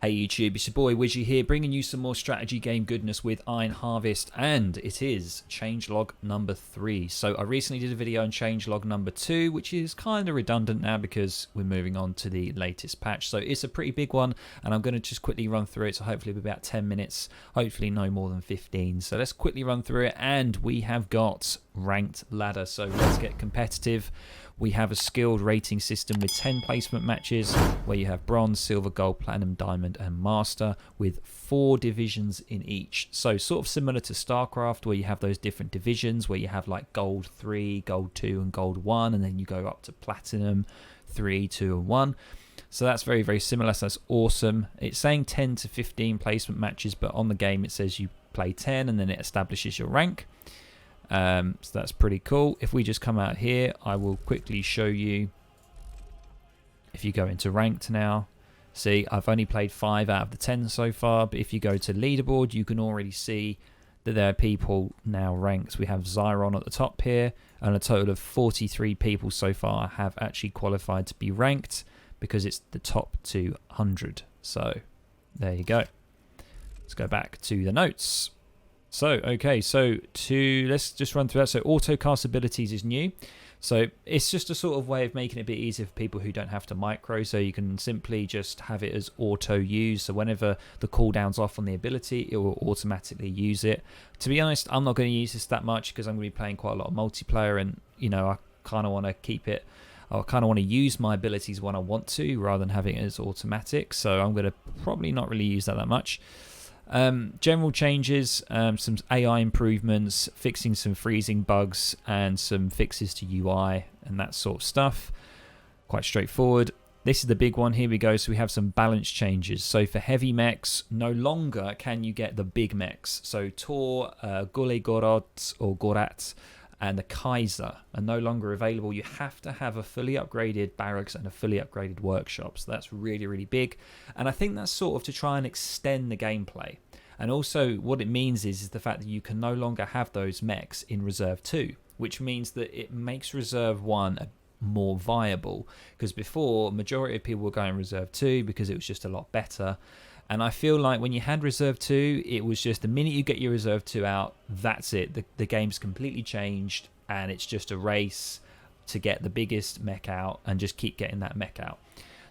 Hey YouTube, it's your boy Widgie here, bringing you some more strategy game goodness with Iron Harvest, and it is Changelog number 3. So I recently did a video on Changelog number 2, which is kind of redundant now because we're moving on to the latest patch. So it's a pretty big one, and I'm going to just quickly run through it, so hopefully it'll be about 10 minutes, hopefully no more than 15. So let's quickly run through it, and we have got ranked ladder, so let's get competitive. We have a skilled rating system with 10 placement matches where you have bronze, silver, gold, platinum, diamond and master with 4 divisions in each. So sort of similar to StarCraft where you have those different divisions where you have like gold 3, gold 2 and gold 1, and then you go up to platinum 3, 2 and 1. So that's very, very similar. So that's awesome. It's saying 10 to 15 placement matches, but on the game it says you play 10 and then it establishes your rank. So that's pretty cool. If we just come out here, I will quickly show you. If you go into ranked now, see I've only played 5 out of the 10 so far, but if you go to leaderboard you can already see that there are people now ranked. We have Zyron at the top here, and a total of 43 people so far have actually qualified to be ranked because it's the top 200. So there you go. Let's go back to the notes. So, okay, so let's just run through that. So, auto cast abilities is new. So, it's just a sort of way of making it a bit easier for people who don't have to micro. So, you can simply just have it as auto use. So, whenever the cooldown's off on the ability, it will automatically use it. To be honest, I'm not going to use this that much because I'm going to be playing quite a lot of multiplayer. And, you know, I kind of want to keep it. I kind of want to use my abilities when I want to rather than having it as automatic. So, I'm going to probably not really use that much. General changes, some AI improvements, fixing some freezing bugs and some fixes to UI and that sort of stuff. Quite straightforward. This is the big one. Here we go. So we have some balance changes. So for heavy mechs, no longer can you get the big mechs. So Tor, Golegorod or Gorat and the Kaiser are no longer available. You have to have a fully upgraded barracks and a fully upgraded workshop. So that's really, really big. And I think that's sort of to try and extend the gameplay. And also what it means is the fact that you can no longer have those mechs in Reserve 2, which means that it makes Reserve 1 more viable. Because before, majority of people were going Reserve 2 because it was just a lot better. And I feel like when you had Reserve 2, it was just the minute you get your Reserve 2 out, that's it. The game's completely changed, and it's just a race to get the biggest mech out and just keep getting that mech out.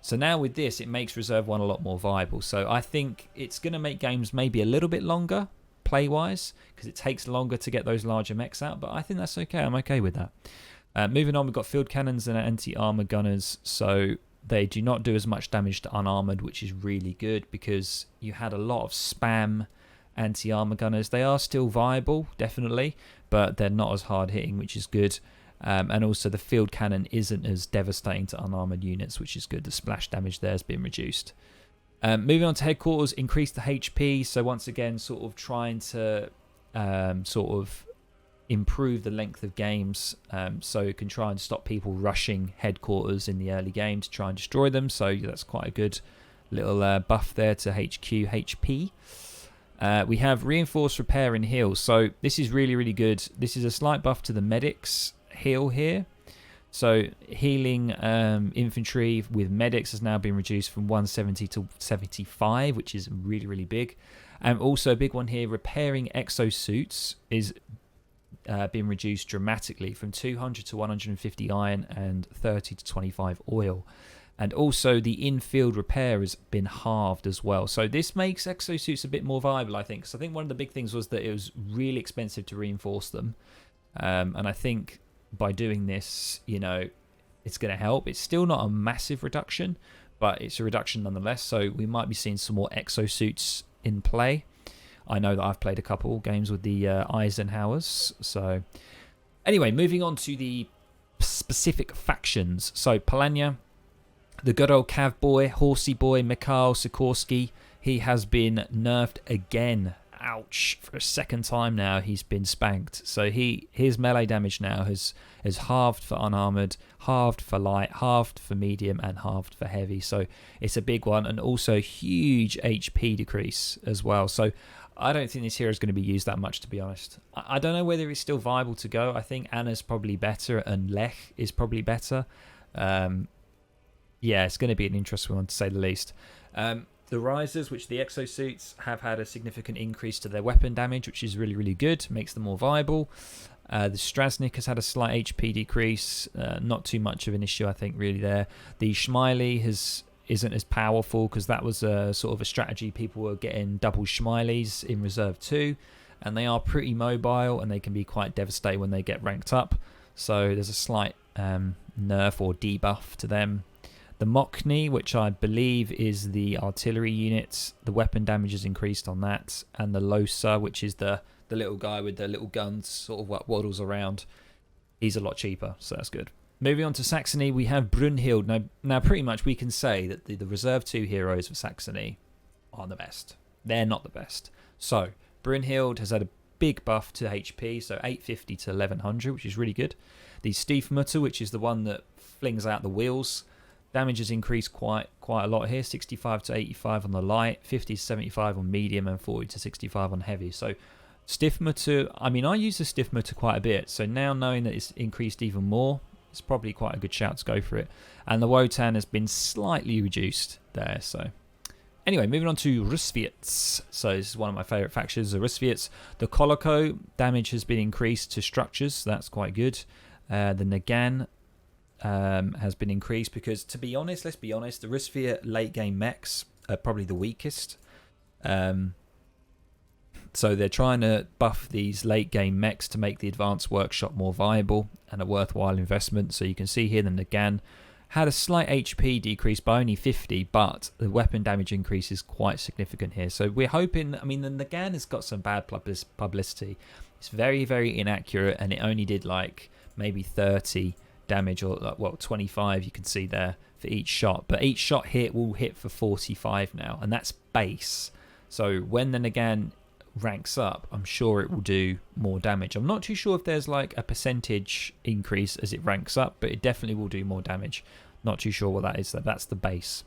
So now with this, it makes Reserve 1 a lot more viable. So I think it's going to make games maybe a little bit longer, play-wise, because it takes longer to get those larger mechs out, but I think that's okay. I'm okay with that. Moving on, we've got field cannons and anti-armor gunners. So they do not do as much damage to unarmored, which is really good because you had a lot of spam anti-armor gunners. They are still viable, definitely, but they're not as hard hitting, which is good. And also the field cannon isn't as devastating to unarmored units, which is good. The splash damage there has been reduced. Moving on to headquarters, increase the HP. So once again, sort of trying to sort of improve the length of games, so you can try and stop people rushing headquarters in the early game to try and destroy them. So that's quite a good little buff there to HQ HP. We have reinforced repair and heal. So this is really, really good. This is a slight buff to the medics heal here. So healing infantry with medics has now been reduced from 170 to 75, which is really, really big. And also a big one here, repairing exosuits is been reduced dramatically from 200 to 150 iron and 30 to 25 oil. And also the in-field repair has been halved as well. So this makes exosuits a bit more viable, I think. Because I think one of the big things was that it was really expensive to reinforce them. And I think by doing this, you know, it's going to help. It's still not a massive reduction, but it's a reduction nonetheless. So we might be seeing some more exosuits in play. I know that I've played a couple games with the Eisenhowers. So anyway, moving on to the specific factions. So Palanya, the good old Cav boy, Horsey boy, Mikhail Sikorsky, he has been nerfed again. Ouch. For a second time now, he's been spanked. So his melee damage now has halved for unarmored, halved for light, halved for medium, and halved for heavy. So it's a big one, and also huge HP decrease as well. So I don't think this hero is going to be used that much, to be honest. I don't know whether it's still viable to go. I think Anna's probably better, and Lech is probably better. Yeah, it's going to be an interesting one, to say the least. The risers, which the exosuits, have had a significant increase to their weapon damage, which is really, really good. Makes them more viable. The Strasnik has had a slight HP decrease. Not too much of an issue, I think, really there. The Schmeili isn't as powerful because that was a sort of a strategy. People were getting double Schmeilis in Reserve 2. And they are pretty mobile and they can be quite devastating when they get ranked up. So there's a slight nerf or debuff to them. The Mockney, which I believe is the artillery unit, the weapon damage is increased on that. And the Losa, which is the little guy with the little guns, sort of what waddles around, he's a lot cheaper, so that's good. Moving on to Saxony, we have Brunhild. Now pretty much we can say that the Reserve 2 heroes of Saxony are the best. They're not the best. So Brunhild has had a big buff to HP, so 850 to 1100, which is really good. The Stiefmutter, which is the one that flings out the wheels, damage has increased quite a lot here, 65 to 85 on the light, 50 to 75 on medium, and 40 to 65 on heavy. So Stiefmutter, I mean, I use the Stiefmutter quite a bit, so now knowing that it's increased even more, it's probably quite a good shout to go for it. And the Wotan has been slightly reduced there, so... Anyway, moving on to Russviets. So this is one of my favourite factions, the Russviets. The Koloko damage has been increased to structures, so that's quite good. The Nagant has been increased because, to be honest, let's be honest, the Russviet late game mechs are probably the weakest. So they're trying to buff these late game mechs to make the Advanced Workshop more viable and a worthwhile investment. So you can see here the Nagant had a slight HP decrease by only 50, but the weapon damage increase is quite significant here. So we're hoping, I mean, the Nagant has got some bad publicity. It's very, very inaccurate, and it only did like maybe 30 damage, or well, 25 you can see there for each shot. But each shot hit will hit for 45 now, and that's base. So when the Nagant ranks up, I'm sure it will do more damage. I'm not too sure if there's like a percentage increase as it ranks up, but it definitely will do more damage. Not too sure what that is though. That's the base.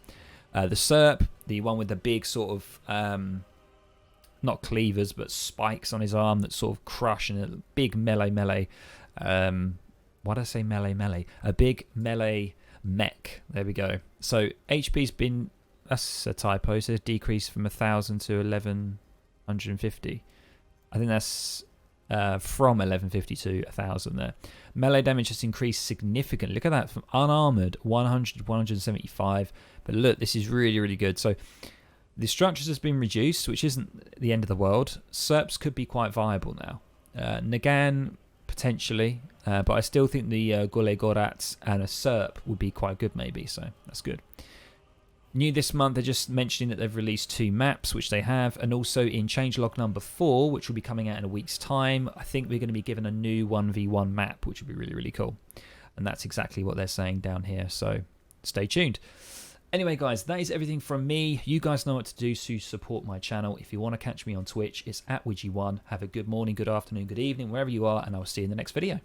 The Serp, the one with the big sort of not cleavers but spikes on his arm that sort of crush, and a big melee why did I say melee? A big melee mech. There we go. So HP's been, that's a typo, so it's decreased from 1000 to 1150. I think that's from 1150 to 1000 there. Melee damage has increased significantly. Look at that, from unarmored 100 to 175. But look, this is really, really good. So the structures has been reduced, which isn't the end of the world. Serps could be quite viable now. Nagant potentially, but I still think the Gule Gorats and a Serp would be quite good maybe. So that's good. New this month, they're just mentioning that they've released 2 maps, which they have, and also in Changelog number 4, which will be coming out in a week's time, I think we're going to be given a new 1v1 map, which would be really, really cool. And that's exactly what they're saying down here, so stay tuned. Anyway, guys, that is everything from me. You guys know what to do to support my channel. If you want to catch me on Twitch, it's @Widgie1. Have a good morning, good afternoon, good evening, wherever you are, and I'll see you in the next video.